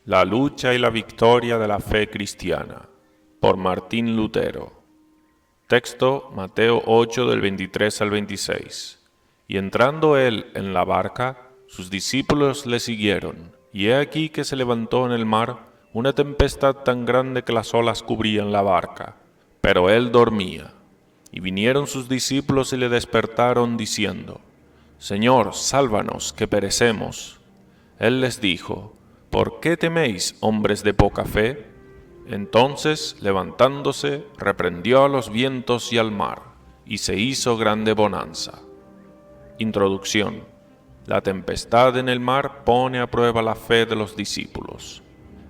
La lucha y la victoria de la fe cristiana, por Martín Lutero. Texto: Mateo 8 del 23 al 26. Y entrando él en la barca, sus discípulos le siguieron, y he aquí que se levantó en el mar una tempestad tan grande que las olas cubrían la barca, pero él dormía. Y vinieron sus discípulos y le despertaron diciendo: Señor, sálvanos, que perecemos. Él les dijo: ¿Por qué teméis, hombres de poca fe? Entonces, levantándose, reprendió a los vientos y al mar, y se hizo grande bonanza. Introducción. La tempestad en el mar pone a prueba la fe de los discípulos.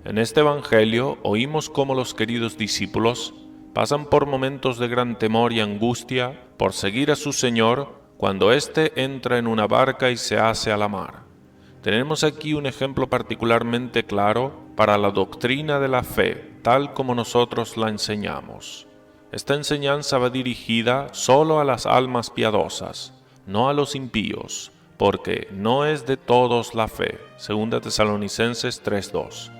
En este Evangelio oímos cómo los queridos discípulos pasan por momentos de gran temor y angustia por seguir a su Señor cuando éste entra en una barca y se hace a la mar. Tenemos aquí un ejemplo particularmente claro para la doctrina de la fe, tal como nosotros la enseñamos. Esta enseñanza va dirigida solo a las almas piadosas, no a los impíos, porque no es de todos la fe, 2 Tesalonicenses 3:2,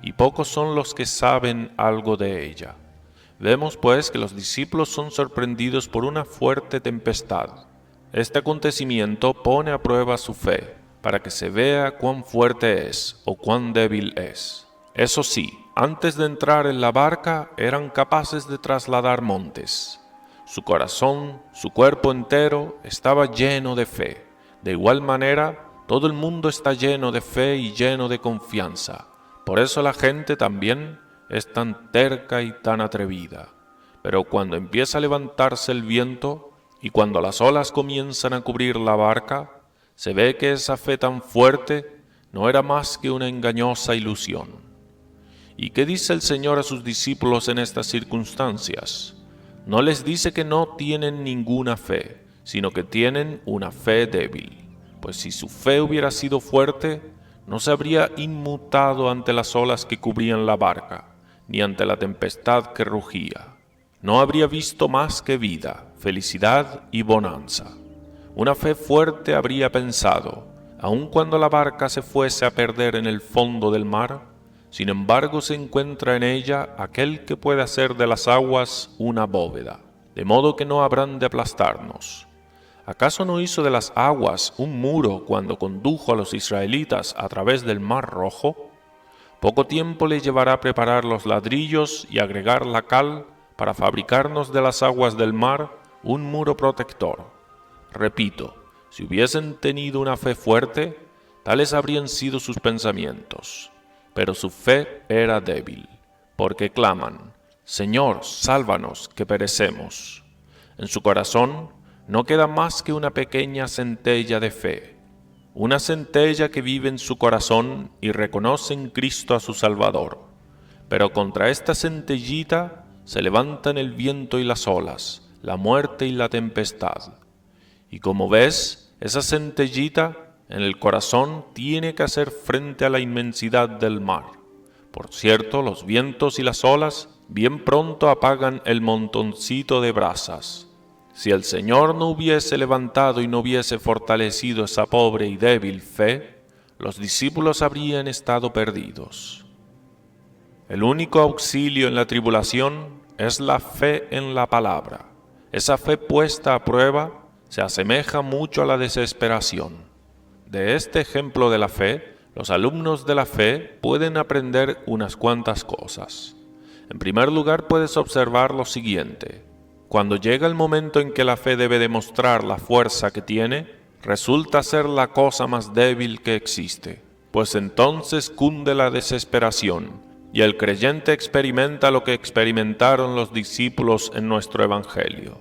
y pocos son los que saben algo de ella. Vemos pues que los discípulos son sorprendidos por una fuerte tempestad. Este acontecimiento pone a prueba su fe, para que se vea cuán fuerte es o cuán débil es. Eso sí, antes de entrar en la barca eran capaces de trasladar montes. Su corazón, su cuerpo entero estaba lleno de fe. De igual manera, todo el mundo está lleno de fe y lleno de confianza. Por eso la gente también es tan terca y tan atrevida. Pero cuando empieza a levantarse el viento y cuando las olas comienzan a cubrir la barca, se ve que esa fe tan fuerte no era más que una engañosa ilusión. ¿Y qué dice el Señor a sus discípulos en estas circunstancias? No les dice que no tienen ninguna fe, sino que tienen una fe débil. Pues si su fe hubiera sido fuerte, no se habría inmutado ante las olas que cubrían la barca, ni ante la tempestad que rugía. No habría visto más que vida, felicidad y bonanza. Una fe fuerte habría pensado, aun cuando la barca se fuese a perder en el fondo del mar, sin embargo se encuentra en ella aquel que puede hacer de las aguas una bóveda, de modo que no habrán de aplastarnos. ¿Acaso no hizo de las aguas un muro cuando condujo a los israelitas a través del mar Rojo? Poco tiempo le llevará preparar los ladrillos y agregar la cal para fabricarnos de las aguas del mar un muro protector. Repito, si hubiesen tenido una fe fuerte, tales habrían sido sus pensamientos. Pero su fe era débil, porque claman: Señor, sálvanos, que perecemos. En su corazón no queda más que una pequeña centella de fe, una centella que vive en su corazón y reconoce en Cristo a su Salvador. Pero contra esta centellita se levantan el viento y las olas, la muerte y la tempestad. Y como ves, esa centellita en el corazón tiene que hacer frente a la inmensidad del mar. Por cierto, los vientos y las olas bien pronto apagan el montoncito de brasas. Si el Señor no hubiese levantado y no hubiese fortalecido esa pobre y débil fe, los discípulos habrían estado perdidos. El único auxilio en la tribulación es la fe en la palabra. Esa fe puesta a prueba se asemeja mucho a la desesperación. De este ejemplo de la fe, los alumnos de la fe pueden aprender unas cuantas cosas. En primer lugar, puedes observar lo siguiente. Cuando llega el momento en que la fe debe demostrar la fuerza que tiene, resulta ser la cosa más débil que existe, pues entonces cunde la desesperación, y el creyente experimenta lo que experimentaron los discípulos en nuestro Evangelio.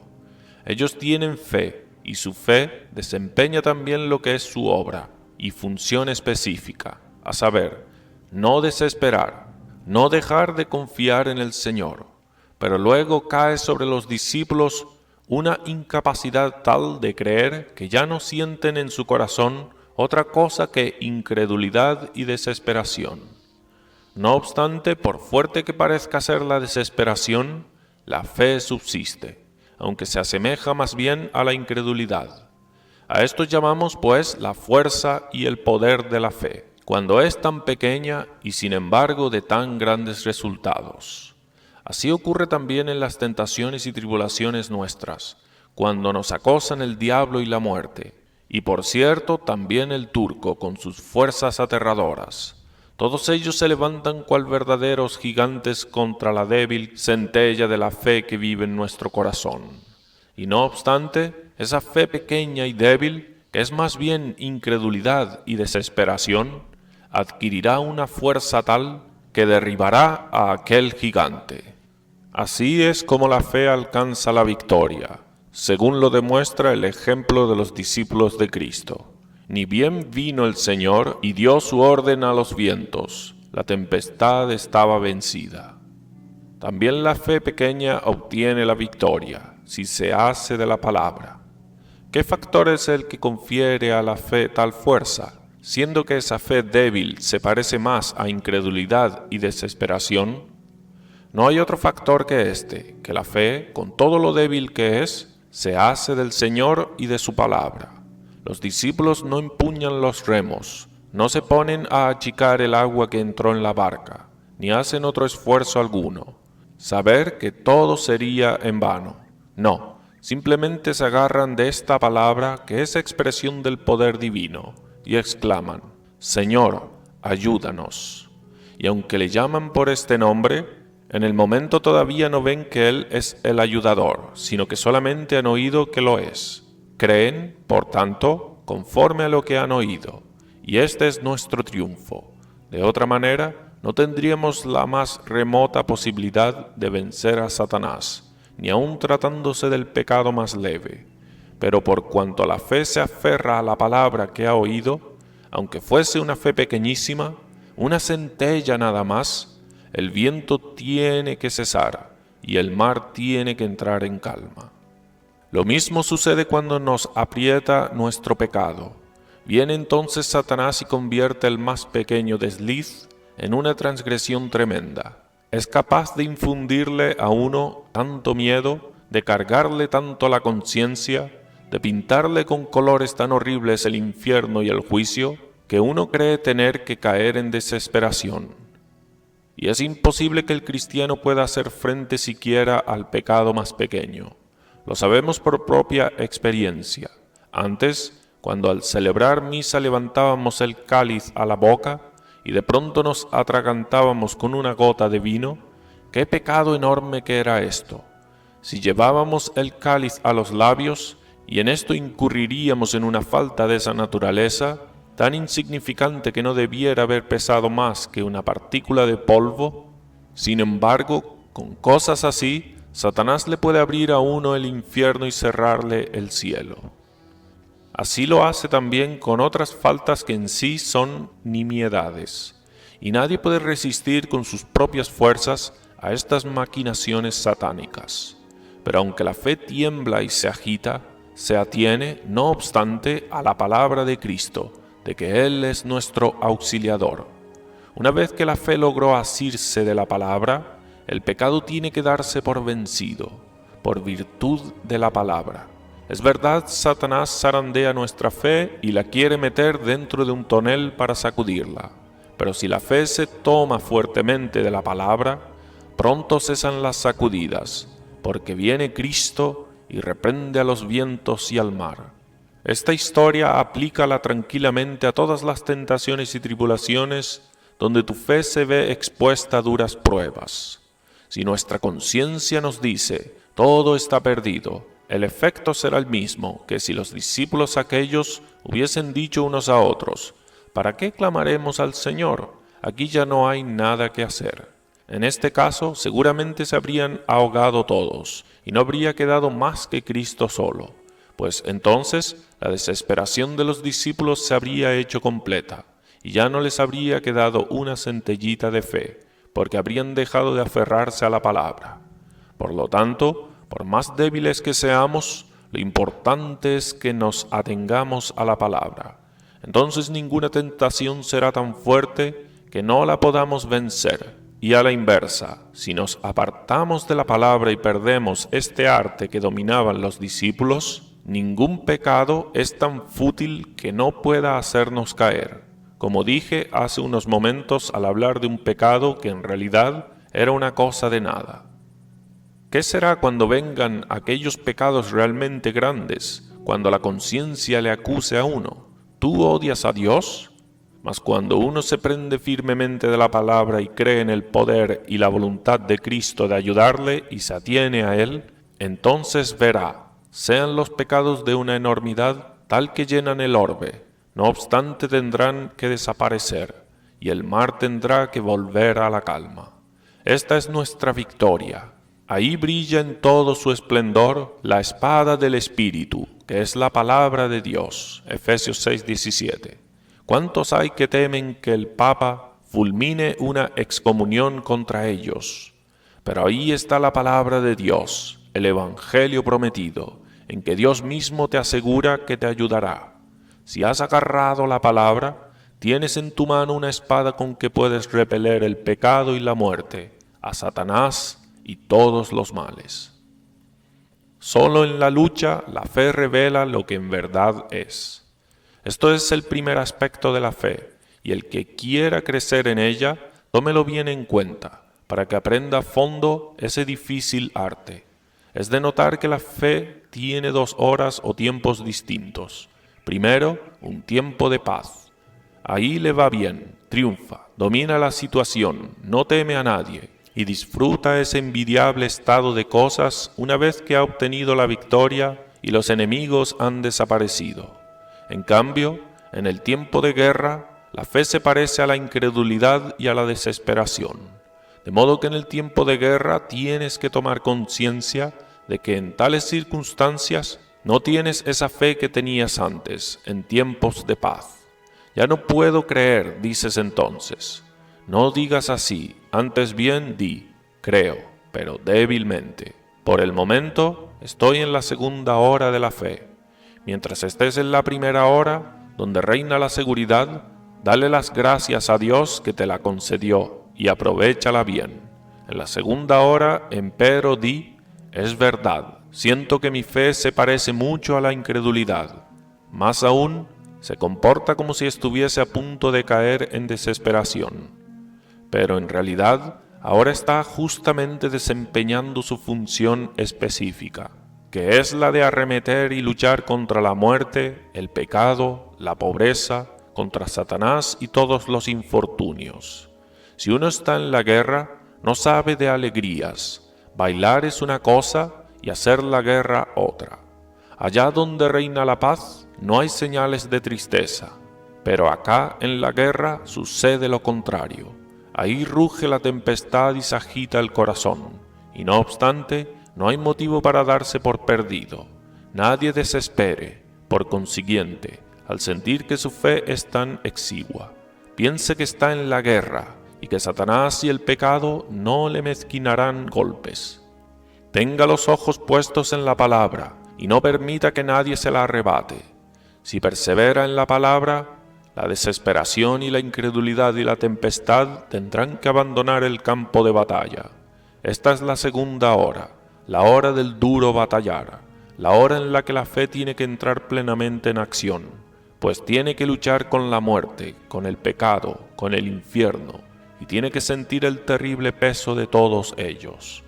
Ellos tienen fe, y su fe desempeña también lo que es su obra y función específica, a saber, no desesperar, no dejar de confiar en el Señor. Pero luego cae sobre los discípulos una incapacidad tal de creer que ya no sienten en su corazón otra cosa que incredulidad y desesperación. No obstante, por fuerte que parezca ser la desesperación, la fe subsiste, aunque se asemeja más bien a la incredulidad. A esto llamamos, pues, la fuerza y el poder de la fe. cuando es tan pequeña y sin embargo de tan grandes resultados. Así ocurre también en las tentaciones y tribulaciones nuestras, cuando nos acosan el diablo y la muerte, y por cierto también el turco con sus fuerzas aterradoras. Todos ellos se levantan cual verdaderos gigantes contra la débil centella de la fe que vive en nuestro corazón. Y no obstante, esa fe pequeña y débil, que es más bien incredulidad y desesperación, adquirirá una fuerza tal que derribará a aquel gigante. Así es como la fe alcanza la victoria, según lo demuestra el ejemplo de los discípulos de Cristo. Ni bien vino el Señor y dio su orden a los vientos, la tempestad estaba vencida. También la fe pequeña obtiene la victoria, si se hace de la palabra. ¿Qué factor es el que confiere a la fe tal fuerza, siendo que esa fe débil se parece más a incredulidad y desesperación? No hay otro factor que este, que la fe, con todo lo débil que es, se hace del Señor y de su palabra. Los discípulos no empuñan los remos, no se ponen a achicar el agua que entró en la barca, ni hacen otro esfuerzo alguno. Saber que todo sería en vano. No, simplemente se agarran de esta palabra que es expresión del poder divino, y exclaman, Señor, ayúdanos. Y aunque le llaman por este nombre, en el momento todavía no ven que Él es el ayudador, sino que solamente han oído que lo es. Creen, por tanto, conforme a lo que han oído, y este es nuestro triunfo. De otra manera, no tendríamos la más remota posibilidad de vencer a Satanás, ni aun tratándose del pecado más leve. Pero por cuanto la fe se aferra a la palabra que ha oído, aunque fuese una fe pequeñísima, una centella nada más, el viento tiene que cesar y el mar tiene que entrar en calma. Lo mismo sucede cuando nos aprieta nuestro pecado. Viene entonces Satanás y convierte el más pequeño desliz en una transgresión tremenda. Es capaz de infundirle a uno tanto miedo, de cargarle tanto la conciencia, de pintarle con colores tan horribles el infierno y el juicio, que uno cree tener que caer en desesperación. Y es imposible que el cristiano pueda hacer frente siquiera al pecado más pequeño. Lo sabemos por propia experiencia. Antes, cuando al celebrar misa levantábamos el cáliz a la boca y de pronto nos atragantábamos con una gota de vino, ¡qué pecado enorme que era esto! Si llevábamos el cáliz a los labios y en esto incurriríamos en una falta de esa naturaleza, tan insignificante que no debiera haber pesado más que una partícula de polvo. Sin embargo, con cosas así, Satanás le puede abrir a uno el infierno y cerrarle el cielo. Así lo hace también con otras faltas que en sí son nimiedades, y nadie puede resistir con sus propias fuerzas a estas maquinaciones satánicas. Pero aunque la fe tiembla y se agita, se atiene, no obstante, a la palabra de Cristo, de que Él es nuestro auxiliador. Una vez que la fe logró asirse de la palabra, el pecado tiene que darse por vencido, por virtud de la palabra. Es verdad, Satanás zarandea nuestra fe y la quiere meter dentro de un tonel para sacudirla, pero si la fe se toma fuertemente de la palabra, pronto cesan las sacudidas, porque viene Cristo y reprende a los vientos y al mar. Esta historia aplícala tranquilamente a todas las tentaciones y tribulaciones donde tu fe se ve expuesta a duras pruebas. Si nuestra conciencia nos dice, todo está perdido, el efecto será el mismo que si los discípulos aquellos hubiesen dicho unos a otros, ¿para qué clamaremos al Señor? Aquí ya no hay nada que hacer. En este caso, seguramente se habrían ahogado todos, y no habría quedado más que Cristo solo, pues entonces la desesperación de los discípulos se habría hecho completa, y ya no les habría quedado una centellita de fe, porque habrían dejado de aferrarse a la palabra. Por lo tanto, por más débiles que seamos, lo importante es que nos atengamos a la palabra. Entonces ninguna tentación será tan fuerte que no la podamos vencer. Y a la inversa, si nos apartamos de la palabra y perdemos este arte que dominaban los discípulos, ningún pecado es tan fútil que no pueda hacernos caer. como dije hace unos momentos al hablar de un pecado que en realidad era una cosa de nada. ¿Qué será cuando vengan aquellos pecados realmente grandes, cuando la conciencia le acuse a uno? ¿Tú odias a Dios? Mas cuando uno se prende firmemente de la palabra y cree en el poder y la voluntad de Cristo de ayudarle y se atiene a Él, entonces verá, sean los pecados de una enormidad tal que llenan el orbe, no obstante tendrán que desaparecer, y el mar tendrá que volver a la calma. Esta es nuestra victoria. Ahí brilla en todo su esplendor la espada del Espíritu, que es la palabra de Dios. Efesios 6:17. ¿Cuántos hay que temen que el Papa fulmine una excomunión contra ellos? Pero ahí está la palabra de Dios, el Evangelio prometido, en que Dios mismo te asegura que te ayudará. Si has agarrado la palabra, tienes en tu mano una espada con que puedes repeler el pecado y la muerte, a Satanás y todos los males. Solo en la lucha la fe revela lo que en verdad es. Esto es el primer aspecto de la fe, y el que quiera crecer en ella, tómelo bien en cuenta, para que aprenda a fondo ese difícil arte. Es de notar que la fe tiene 2 horas o tiempos distintos. Primero, un tiempo de paz. Ahí le va bien, triunfa, domina la situación, no teme a nadie, y disfruta ese envidiable estado de cosas una vez que ha obtenido la victoria y los enemigos han desaparecido. En cambio, en el tiempo de guerra, la fe se parece a la incredulidad y a la desesperación. De modo que en el tiempo de guerra tienes que tomar conciencia de que en tales circunstancias no tienes esa fe que tenías antes, en tiempos de paz. Ya no puedo creer, dices entonces. No digas así, antes bien di, creo, pero débilmente. Por el momento, estoy en la segunda hora de la fe. Mientras estés en la primera hora, donde reina la seguridad, dale las gracias a Dios que te la concedió y aprovéchala bien. En la segunda hora, empero, di, es verdad, siento que mi fe se parece mucho a la incredulidad. Más aún, se comporta como si estuviese a punto de caer en desesperación. Pero en realidad, ahora está justamente desempeñando su función específica, que es la de arremeter y luchar contra la muerte, el pecado, la pobreza, contra Satanás y todos los infortunios. Si uno está en la guerra, no sabe de alegrías. Bailar es una cosa y hacer la guerra otra. Allá donde reina la paz, no hay señales de tristeza, pero acá en la guerra sucede lo contrario. Ahí ruge la tempestad y se agita el corazón, y no obstante, no hay motivo para darse por perdido. Nadie desespere, por consiguiente, al sentir que su fe es tan exigua. Piense que está en la guerra y que Satanás y el pecado no le mezquinarán golpes. Tenga los ojos puestos en la palabra y no permita que nadie se la arrebate. Si persevera en la palabra, la desesperación y la incredulidad y la tempestad tendrán que abandonar el campo de batalla. Esta es la segunda hora, la hora del duro batallar, la hora en la que la fe tiene que entrar plenamente en acción, pues tiene que luchar con la muerte, con el pecado, con el infierno, y tiene que sentir el terrible peso de todos ellos.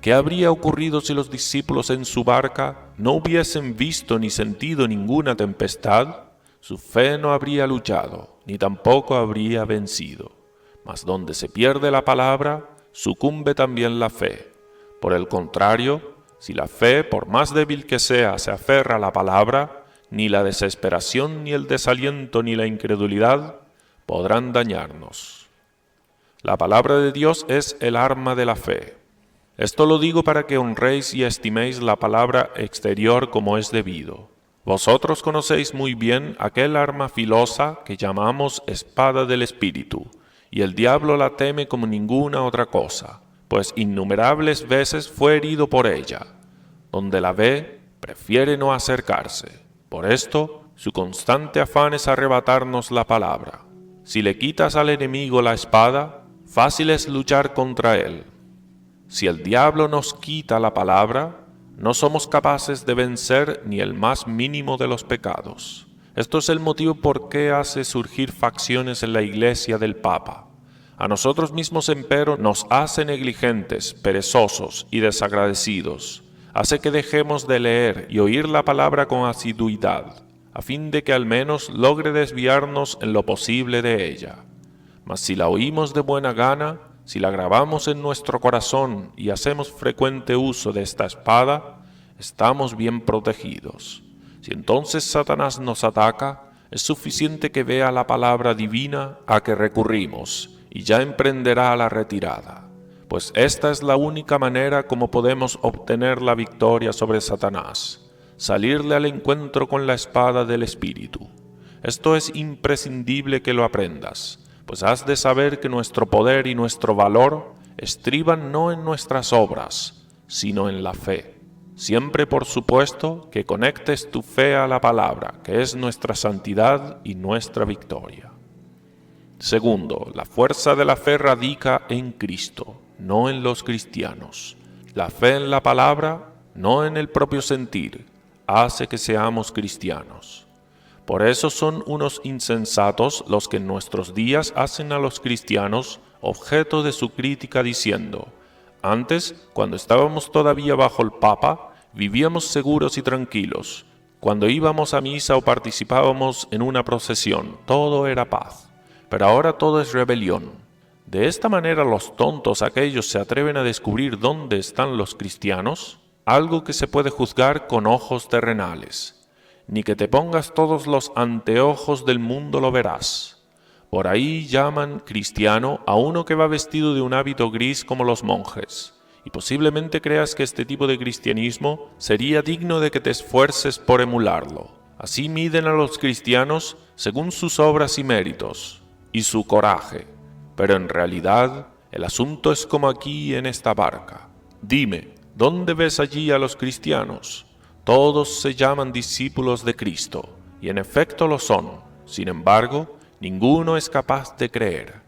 ¿Qué habría ocurrido si los discípulos en su barca no hubiesen visto ni sentido ninguna tempestad? Su fe no habría luchado, ni tampoco habría vencido. Mas donde se pierde la palabra, sucumbe también la fe. Por el contrario, si la fe, por más débil que sea, se aferra a la palabra, ni la desesperación, ni el desaliento, ni la incredulidad podrán dañarnos. La palabra de Dios es el arma de la fe. Esto lo digo para que honréis y estiméis la palabra exterior como es debido. Vosotros conocéis muy bien aquel arma filosa que llamamos espada del Espíritu, y el diablo la teme como ninguna otra cosa, pues innumerables veces fue herido por ella. Donde la ve, prefiere no acercarse. Por esto, su constante afán es arrebatarnos la palabra. Si le quitas al enemigo la espada, fácil es luchar contra él. Si el diablo nos quita la palabra, no somos capaces de vencer ni el más mínimo de los pecados. Esto es el motivo por qué hace surgir facciones en la Iglesia del Papa. A nosotros mismos, empero, nos hace negligentes, perezosos y desagradecidos. Hace que dejemos de leer y oír la palabra con asiduidad, a fin de que al menos logre desviarnos en lo posible de ella. Mas si la oímos de buena gana, si la grabamos en nuestro corazón y hacemos frecuente uso de esta espada, estamos bien protegidos. Si entonces Satanás nos ataca, es suficiente que vea la palabra divina a que recurrimos y ya emprenderá la retirada, pues esta es la única manera como podemos obtener la victoria sobre Satanás, salirle al encuentro con la espada del Espíritu. Esto es imprescindible que lo aprendas, pues has de saber que nuestro poder y nuestro valor estriban no en nuestras obras, sino en la fe. Siempre, por supuesto, que conectes tu fe a la palabra, que es nuestra santidad y nuestra victoria. Segundo, la fuerza de la fe radica en Cristo, no en los cristianos. La fe en la palabra, no en el propio sentir, hace que seamos cristianos. Por eso son unos insensatos los que en nuestros días hacen a los cristianos objeto de su crítica diciendo: antes, cuando estábamos todavía bajo el Papa, vivíamos seguros y tranquilos. Cuando íbamos a misa o participábamos en una procesión, todo era paz. Pero ahora todo es rebelión. De esta manera los tontos aquellos se atreven a descubrir dónde están los cristianos, algo que se puede juzgar con ojos terrenales. Ni que te pongas todos los anteojos del mundo lo verás. Por ahí llaman cristiano a uno que va vestido de un hábito gris como los monjes, y posiblemente creas que este tipo de cristianismo sería digno de que te esfuerces por emularlo. Así miden a los cristianos según sus obras y méritos, y su coraje, pero en realidad el asunto es como aquí en esta barca. Dime, ¿dónde ves allí a los cristianos? Todos se llaman discípulos de Cristo, y en efecto lo son. Sin embargo, ninguno es capaz de creer.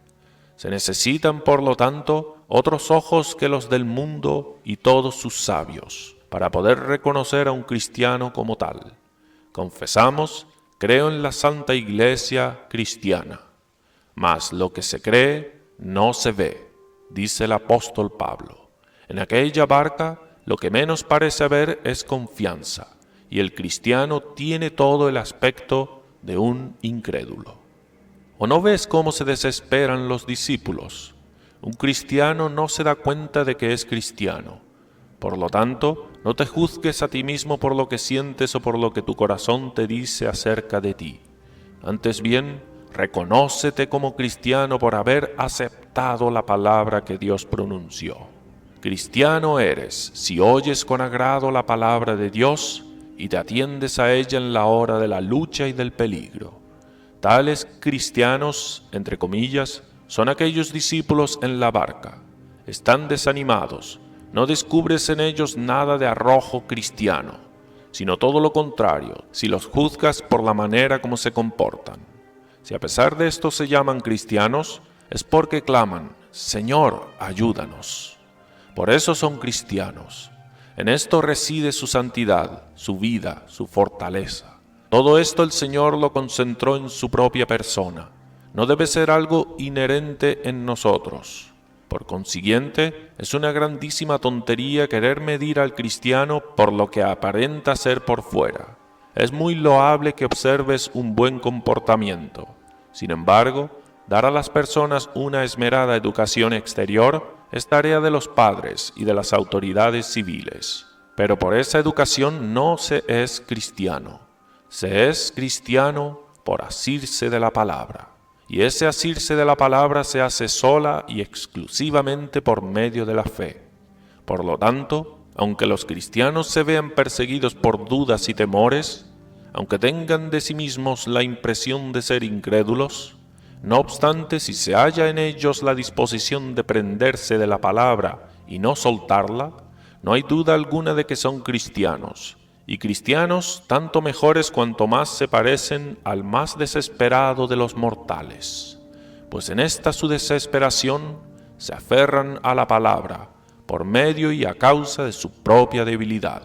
Se necesitan, por lo tanto, otros ojos que los del mundo y todos sus sabios, para poder reconocer a un cristiano como tal. Confesamos, creo en la Santa Iglesia cristiana. Mas lo que se cree no se ve, dice el apóstol Pablo. En aquella barca lo que menos parece haber es confianza, y el cristiano tiene todo el aspecto de un incrédulo. ¿O no ves cómo se desesperan los discípulos? Un cristiano no se da cuenta de que es cristiano. Por lo tanto, no te juzgues a ti mismo por lo que sientes o por lo que tu corazón te dice acerca de ti. Antes bien, reconócete como cristiano por haber aceptado la palabra que Dios pronunció. Cristiano eres si oyes con agrado la palabra de Dios y te atiendes a ella en la hora de la lucha y del peligro. Tales cristianos, entre comillas, son aquellos discípulos en la barca. Están desanimados, no descubres en ellos nada de arrojo cristiano, sino todo lo contrario, si los juzgas por la manera como se comportan. Si a pesar de esto se llaman cristianos, es porque claman: Señor, ayúdanos. Por eso son cristianos. En esto reside su santidad, su vida, su fortaleza. Todo esto el Señor lo concentró en su propia persona. No debe ser algo inherente en nosotros. Por consiguiente, es una grandísima tontería querer medir al cristiano por lo que aparenta ser por fuera. Es muy loable que observes un buen comportamiento. Sin embargo, dar a las personas una esmerada educación exterior es tarea de los padres y de las autoridades civiles. Pero por esa educación no se es cristiano. Se es cristiano por asirse de la palabra. Y ese asirse de la palabra se hace sola y exclusivamente por medio de la fe. Por lo tanto, aunque los cristianos se vean perseguidos por dudas y temores, aunque tengan de sí mismos la impresión de ser incrédulos, no obstante, si se halla en ellos la disposición de prenderse de la palabra y no soltarla, no hay duda alguna de que son cristianos, y cristianos tanto mejores cuanto más se parecen al más desesperado de los mortales, pues en esta su desesperación se aferran a la palabra, por medio y a causa de su propia debilidad.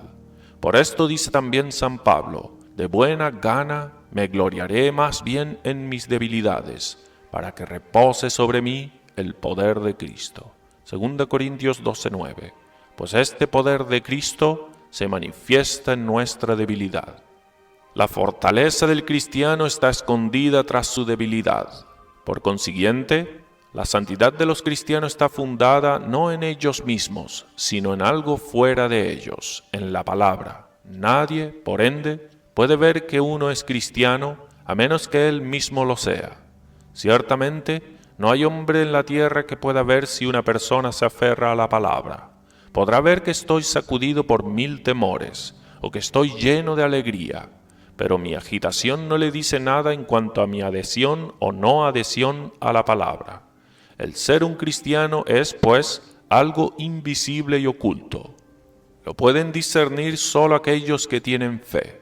Por esto dice también San Pablo: de buena gana me gloriaré más bien en mis debilidades, para que repose sobre mí el poder de Cristo. 2 Corintios 12:9. Pues este poder de Cristo se manifiesta en nuestra debilidad. La fortaleza del cristiano está escondida tras su debilidad. Por consiguiente, la santidad de los cristianos está fundada no en ellos mismos, sino en algo fuera de ellos, en la palabra. Nadie, por ende, puede ver que uno es cristiano a menos que él mismo lo sea. Ciertamente, no hay hombre en la tierra que pueda ver si una persona se aferra a la palabra. Podrá ver que estoy sacudido por 1000 temores, o que estoy lleno de alegría, pero mi agitación no le dice nada en cuanto a mi adhesión o no adhesión a la palabra. El ser un cristiano es, pues, algo invisible y oculto. Lo pueden discernir solo aquellos que tienen fe.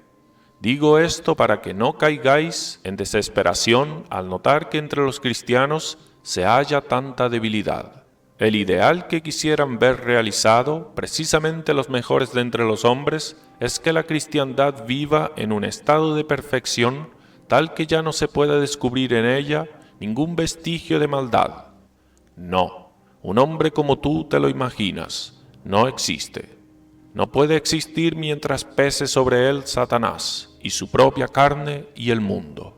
Digo esto para que no caigáis en desesperación al notar que entre los cristianos se halla tanta debilidad. El ideal que quisieran ver realizado, precisamente los mejores de entre los hombres, es que la cristiandad viva en un estado de perfección tal que ya no se pueda descubrir en ella ningún vestigio de maldad. No, un hombre como tú te lo imaginas, no existe. No puede existir mientras pese sobre él Satanás y su propia carne y el mundo.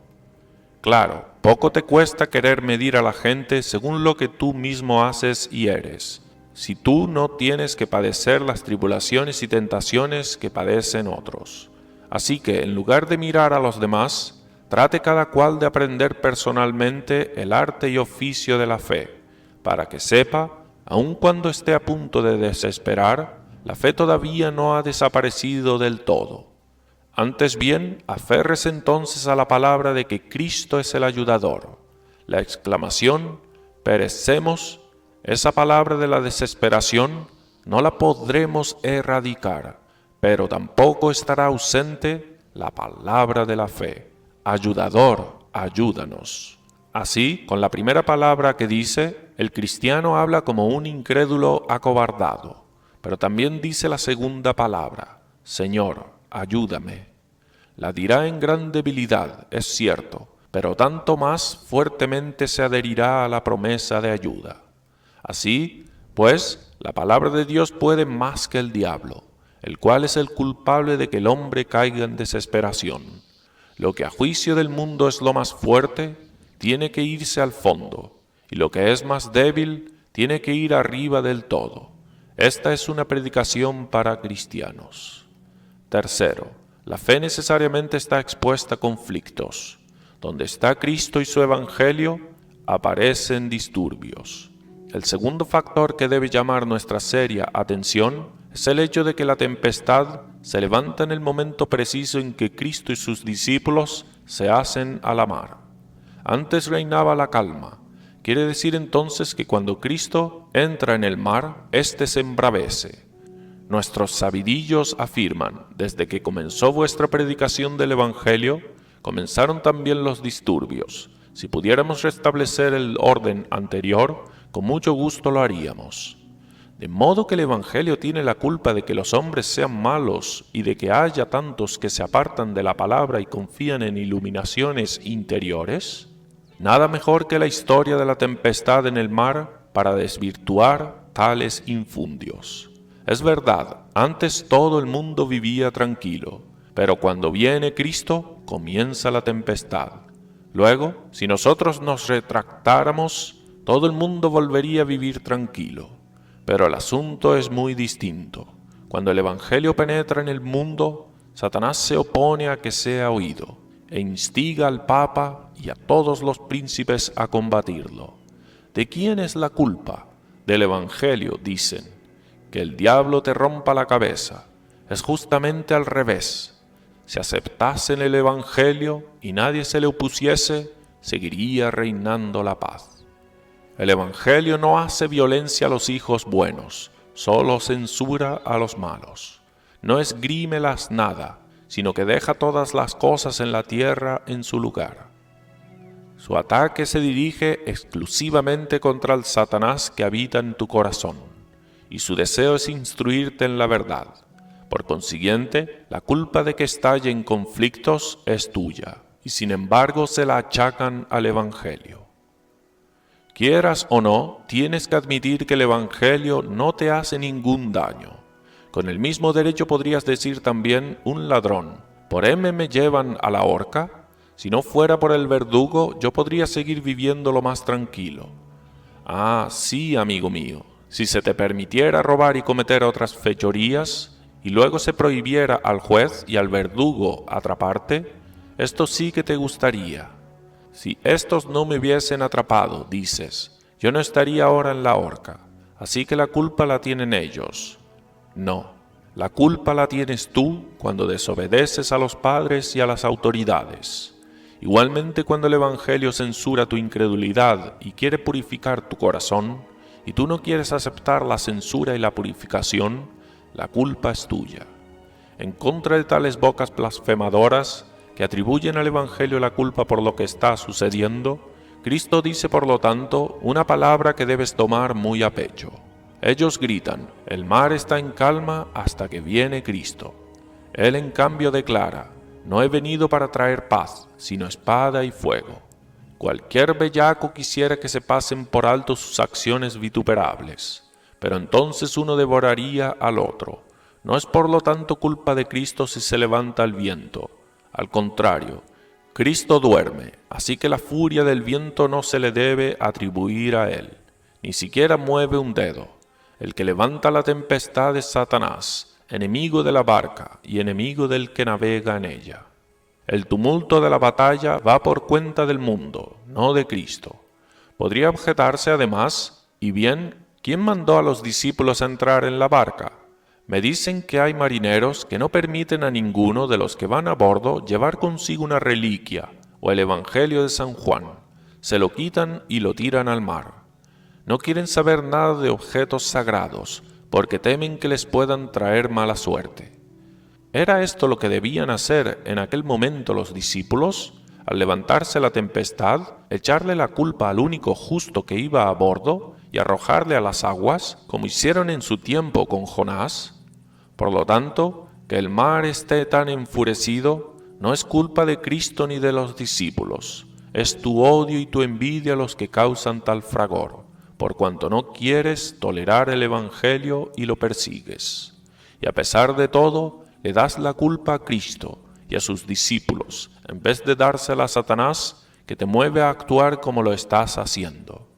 Claro, poco te cuesta querer medir a la gente según lo que tú mismo haces y eres, si tú no tienes que padecer las tribulaciones y tentaciones que padecen otros. Así que, en lugar de mirar a los demás, trate cada cual de aprender personalmente el arte y oficio de la fe, para que sepa, aun cuando esté a punto de desesperar, la fe todavía no ha desaparecido del todo. Antes bien, aférrese entonces a la palabra de que Cristo es el ayudador. La exclamación, perecemos, esa palabra de la desesperación, no la podremos erradicar, pero tampoco estará ausente la palabra de la fe. Ayudador, ayúdanos. Así, con la primera palabra que dice, el cristiano habla como un incrédulo acobardado, pero también dice la segunda palabra, Señor, ayúdame. La dirá en gran debilidad, es cierto, pero tanto más fuertemente se adherirá a la promesa de ayuda. Así, pues, la palabra de Dios puede más que el diablo, el cual es el culpable de que el hombre caiga en desesperación. Lo que a juicio del mundo es lo más fuerte, tiene que irse al fondo, y lo que es más débil, tiene que ir arriba del todo. Esta es una predicación para cristianos. Tercero, la fe necesariamente está expuesta a conflictos. Donde está Cristo y su Evangelio, aparecen disturbios. El segundo factor que debe llamar nuestra seria atención es el hecho de que la tempestad se levanta en el momento preciso en que Cristo y sus discípulos se hacen a la mar. Antes reinaba la calma. Quiere decir entonces que cuando Cristo entra en el mar, éste se embravece. Nuestros sabidillos afirman, desde que comenzó vuestra predicación del Evangelio, comenzaron también los disturbios. Si pudiéramos restablecer el orden anterior, con mucho gusto lo haríamos. De modo que el Evangelio tiene la culpa de que los hombres sean malos y de que haya tantos que se apartan de la palabra y confían en iluminaciones interiores. Nada mejor que la historia de la tempestad en el mar para desvirtuar tales infundios. Es verdad, antes todo el mundo vivía tranquilo, pero cuando viene Cristo, comienza la tempestad. Luego, si nosotros nos retractáramos, todo el mundo volvería a vivir tranquilo. Pero el asunto es muy distinto. Cuando el Evangelio penetra en el mundo, Satanás se opone a que sea oído, e instiga al Papa y a todos los príncipes a combatirlo. ¿De quién es la culpa? Del Evangelio, dicen. Que el diablo te rompa la cabeza. Es justamente al revés. Si aceptasen el Evangelio y nadie se le opusiese, seguiría reinando la paz. El Evangelio no hace violencia a los hijos buenos, solo censura a los malos. No esgrímelas nada, sino que deja todas las cosas en la tierra en su lugar. Su ataque se dirige exclusivamente contra el Satanás que habita en tu corazón, y su deseo es instruirte en la verdad. Por consiguiente, la culpa de que estallen conflictos es tuya. y sin embargo se la achacan al Evangelio. Quieras o no, tienes que admitir que el Evangelio no te hace ningún daño. Con el mismo derecho podrías decir también un ladrón: ¿por M me llevan a la horca? Si no fuera por el verdugo, yo podría seguir viviendo lo más tranquilo. Ah, sí, amigo mío, si se te permitiera robar y cometer otras fechorías, y luego se prohibiera al juez y al verdugo atraparte, esto sí que te gustaría. Si estos no me hubiesen atrapado, dices, yo no estaría ahora en la horca, así que la culpa la tienen ellos. No, la culpa la tienes tú cuando desobedeces a los padres y a las autoridades. Igualmente cuando el Evangelio censura tu incredulidad y quiere purificar tu corazón, y tú no quieres aceptar la censura y la purificación, la culpa es tuya. En contra de tales bocas blasfemadoras que atribuyen al Evangelio la culpa por lo que está sucediendo, Cristo dice por lo tanto una palabra que debes tomar muy a pecho. Ellos gritan, el mar está en calma hasta que viene Cristo. Él en cambio declara, no he venido para traer paz, sino espada y fuego. Cualquier bellaco quisiera que se pasen por alto sus acciones vituperables, pero entonces uno devoraría al otro. No es por lo tanto culpa de Cristo si se levanta el viento. Al contrario, Cristo duerme, así que la furia del viento no se le debe atribuir a él, ni siquiera mueve un dedo. El que levanta la tempestad es Satanás, enemigo de la barca y enemigo del que navega en ella. El tumulto de la batalla va por cuenta del mundo, no de Cristo. Podría objetarse además, y bien, ¿quién mandó a los discípulos a entrar en la barca? Me dicen que hay marineros que no permiten a ninguno de los que van a bordo llevar consigo una reliquia o el Evangelio de San Juan. Se lo quitan y lo tiran al mar. No quieren saber nada de objetos sagrados, porque temen que les puedan traer mala suerte. ¿Era esto lo que debían hacer en aquel momento los discípulos? Al levantarse la tempestad, echarle la culpa al único justo que iba a bordo y arrojarle a las aguas, como hicieron en su tiempo con Jonás. Por lo tanto, que el mar esté tan enfurecido no es culpa de Cristo ni de los discípulos. Es tu odio y tu envidia los que causan tal fragor, por cuanto no quieres tolerar el Evangelio y lo persigues. Y a pesar de todo, le das la culpa a Cristo y a sus discípulos, en vez de dársela a Satanás, que te mueve a actuar como lo estás haciendo.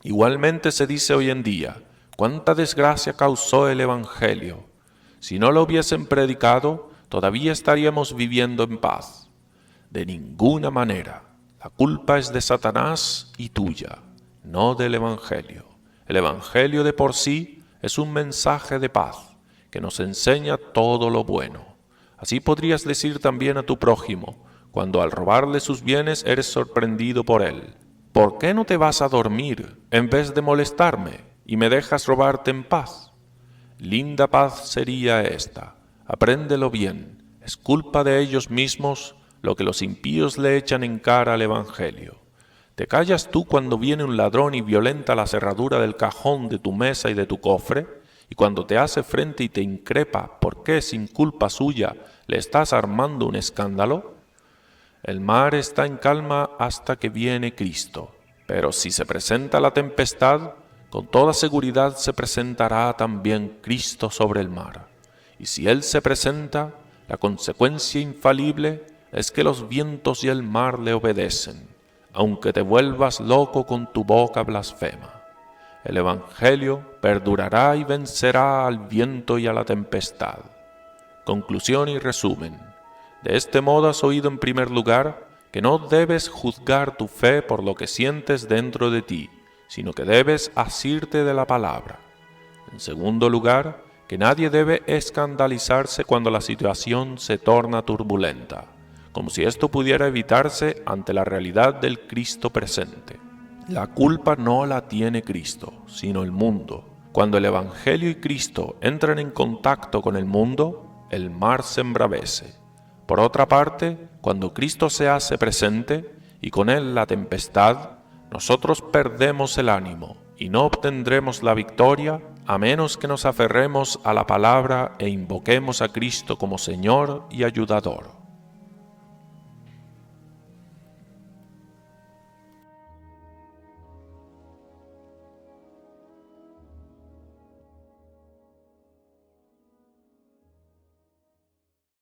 Igualmente se dice hoy en día, ¿cuánta desgracia causó el Evangelio? Si no lo hubiesen predicado, todavía estaríamos viviendo en paz. De ninguna manera. La culpa es de Satanás y tuya, no del Evangelio. El Evangelio de por sí es un mensaje de paz, que nos enseña todo lo bueno. Así podrías decir también a tu prójimo, cuando al robarle sus bienes eres sorprendido por él. ¿Por qué no te vas a dormir en vez de molestarme y me dejas robarte en paz? Linda paz sería esta, apréndelo bien, es culpa de ellos mismos lo que los impíos le echan en cara al Evangelio. ¿Te callas tú cuando viene un ladrón y violenta la cerradura del cajón de tu mesa y de tu cofre? Y cuando te hace frente y te increpa por qué sin culpa suya le estás armando un escándalo. El mar está en calma hasta que viene Cristo, pero si se presenta la tempestad, con toda seguridad se presentará también Cristo sobre el mar. Y si Él se presenta, la consecuencia infalible es que los vientos y el mar le obedecen, aunque te vuelvas loco con tu boca blasfema. El Evangelio perdurará y vencerá al viento y a la tempestad. Conclusión y resumen. De este modo has oído en primer lugar que no debes juzgar tu fe por lo que sientes dentro de ti, sino que debes asirte de la palabra. En segundo lugar, que nadie debe escandalizarse cuando la situación se torna turbulenta, como si esto pudiera evitarse ante la realidad del Cristo presente. La culpa no la tiene Cristo, sino el mundo. Cuando el Evangelio y Cristo entran en contacto con el mundo, el mar se embravece. Por otra parte, cuando Cristo se hace presente, y con él la tempestad, nosotros perdemos el ánimo y no obtendremos la victoria a menos que nos aferremos a la palabra e invoquemos a Cristo como Señor y ayudador.